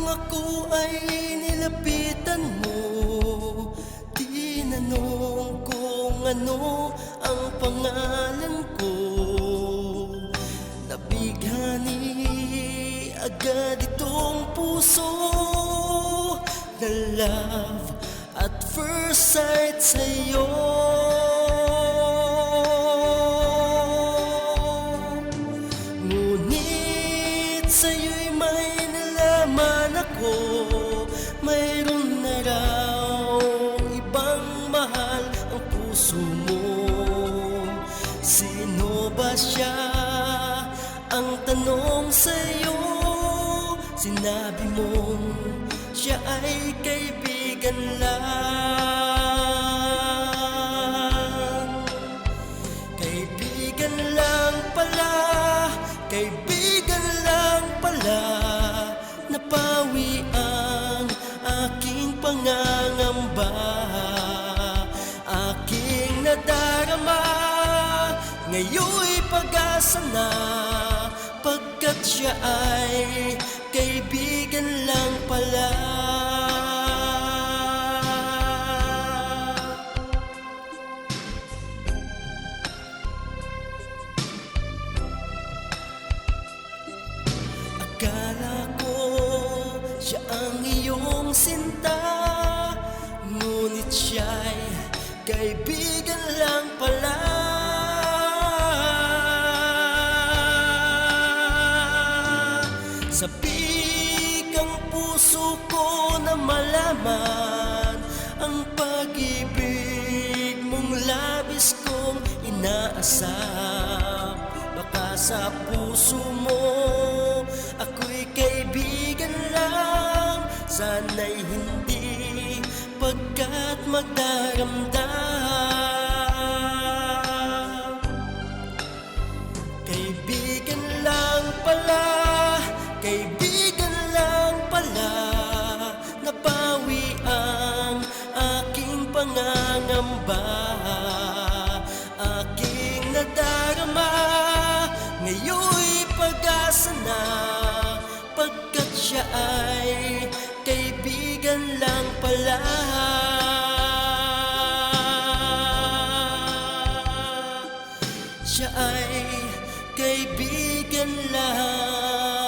ako ay nilapitan mo, tinanong kung ano ang pangalan ko, nabighani agad itong puso na love at first sight sa'yo. Ngunit sa'yo'y may nalaman ako, mayroon na raw ibang mahal ang puso mo. Sino ba siya? Ang tanong sa'yo, sinabi mong siya ay kaibigan lang. Kaibigan lang pala, kaibigan lang pala. Napawi ang aking pangangamba, aking nadarama. Ngayon'y pag-asa na, pagkat siya ay kaibigan lang pala. Akala ko siya ang iyong sinta, ngunit siya'y kaibigan lang pala. Sabik ang puso ko na malaman ang pag-ibig mong labis kong inaasam. Baka sa puso mo ako'y kaibigan lang, sana'y hindi pagkat magdaramdam. Kaibigan lang pala, kaibigan lang pala. Nabawi ang aking pangangamba, aking nadarama. Ngayon'y pag-asa na, pagkat siya ay kaibigan lang pala. Siya ay kaibigan lang